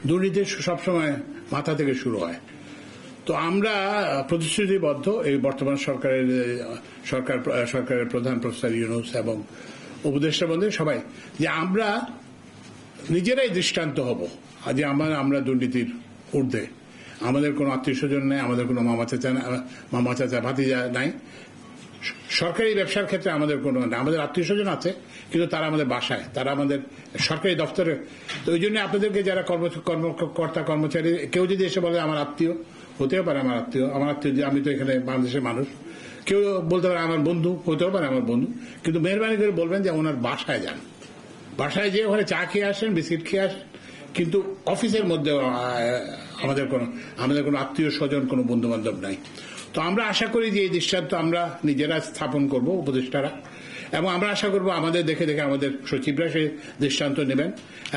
দুর্নীতি সবসময় মাথা থেকে শুরু হয়। তো আমরা প্রতিশ্রুতিবদ্ধ এই বর্তমান সরকারের প্রধান প্রফেসর ইউনূস এবং উপদেষ্টা বন্ধু সবাই, যে আমরা নিজেরাই দৃষ্টান্ত হব যে আমরা দুর্নীতির ঊর্ধ্বে। আমাদের কোনো আত্মীয় স্বজন নেই, আমাদের কোনো মামা চাচা ভাতিজা নাই। সরকারি ব্যবসার ক্ষেত্রে আমাদের কোনো, আমাদের আত্মীয় স্বজন আছে, কিন্তু তারা আমাদের বাসায়, তারা আমাদের সরকারি দপ্তরে। তো ওই জন্য আপনাদেরকে যারা কর্মকর্তা কর্মচারী, কেউ যদি এসে বলে আমার আত্মীয়, হতেও পারে আমার আত্মীয়, আমি তো এখানে বাংলাদেশের মানুষ, কেউ বলতে পারে আমার বন্ধু, হতেও পারে আমার বন্ধু, কিন্তু মেহরবানি করে বলবেন যে ওনার বাসায় যান, বাসায় যেয়ে ওখানে চা খেয়ে আসেন, বিস্কিট খেয়ে আসেন, কিন্তু অফিসের মধ্যে আমাদের কোনো আত্মীয় স্বজন, কোনো বন্ধু বান্ধব নাই। তো আমরা আশা করি যে এই দৃষ্টান্ত আমরা নিজেরা স্থাপন করব, উপদেষ্টারা, এবং আমরা আশা করব আমাদের দেখে দেখে আমাদের সচিবরা সেই দৃষ্টান্ত নেবেন,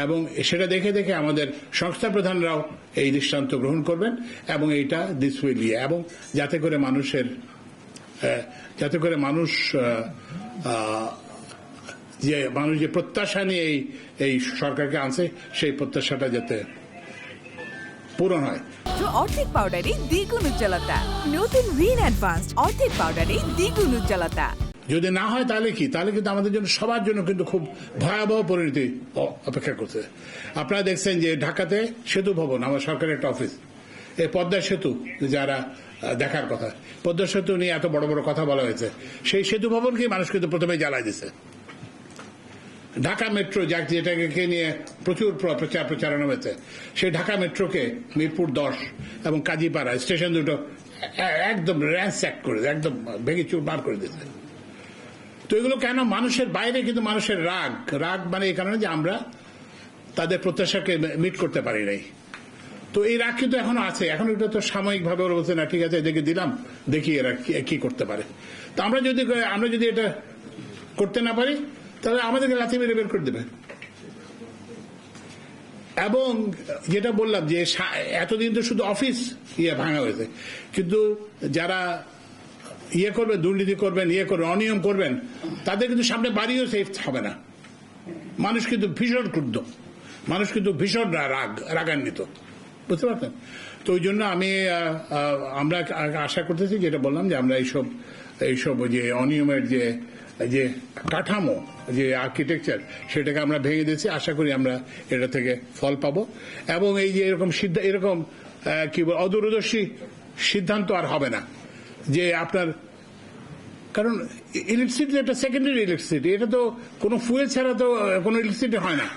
এবং সেটা দেখে দেখে আমাদের সংস্থা প্রধানরাও এই দৃষ্টান্ত গ্রহণ করবেন, এবং এইটা দিস উইল ইয়ে, এবং যাতে করে মানুষ যে প্রত্যাশা নিয়ে এই সরকারকে আনছে, সেই প্রত্যাশাটা যাতে পূরণ হয়। অর্ধেক পাউডারে দ্বিগুণ উজ্জ্বলতা, নতুন রিন অ্যাডভান্সড অর্ধেক পাউডারে দ্বিগুণ উজ্জ্বলতা। যদি না হয় তাহলে কি, তাহলে কিন্তু আমাদের জন্য, সবার জন্য কিন্তু খুব ভয়াবহ পরিণতি অপেক্ষা করছে। আপনারা দেখছেন যে ঢাকাতে সেতু ভবন, আমার সরকারের একটা অফিস, এই পদ্মা সেতু যারা দেখার কথা, পদ্মা সেতু নিয়ে এত বড় বড় কথা বলা হয়েছে, সেই সেতু ভবনকে মানুষ কিন্তু প্রথমে জ্বালাই দিচ্ছে। ঢাকা মেট্রো যেটাকে নিয়ে প্রচুর প্রচারণা হয়েছে, সেই ঢাকা মেট্রোকে মিরপুর 10 এবং কাজীপাড়া স্টেশন দুটো একদম র্যান্স্যাক করে, একদম ভেঙে চুরমার করে দিয়েছে। তো এগুলো কেন? মানুষের বাইরে কিন্তু মানুষের রাগ মানে এই কারণে যে আমরা তাদের প্রত্যাশাকে মিট করতে পারি নাই। তো এই রাগ কিন্তু এখনো আছে, এখন এটা তো সাময়িকভাবে ওরা বলছে না ঠিক আছে এদেরকে দিলাম, দেখি এরা কি করতে পারে। তো আমরা যদি এটা করতে না পারি, তাহলে আমাদেরকে লাথি মেরে বের করে দেবে। এবং যেটা বললাম যে এতদিন তো শুধু অফিস ভাঙা হয়েছে, কিন্তু যারা করবেন, দুর্নীতি করবেন, অনিয়ম করবেন, তাদের কিন্তু সামনে বাড়িও সেফ হবে না। মানুষ কিন্তু ভীষণ ক্রুদ্ধ, মানুষ কিন্তু ভীষণ রাগান্বিত, বুঝতে পারছেন? তো ওই জন্য আমরা আশা করতেছি, যেটা বললাম যে আমরা এইসব যে অনিয়মের যে কাঠামো, যে আর্কিটেকচার, সেটাকে আমরা ভেঙে দিয়েছি। আশা করি আমরা এটা থেকে ফল পাবো, এবং এই যে এরকম কি বল অদূরদর্শী সিদ্ধান্ত আর হবে না। যে আপনার, কারণ ইলেকট্রিসিটি একটা সেকেন্ডারি ইলেকট্রিসিটি, এটা তো কোনো ফুয়েল ছাড়া তো কোনো ইলেকট্রিসিটি হয় না।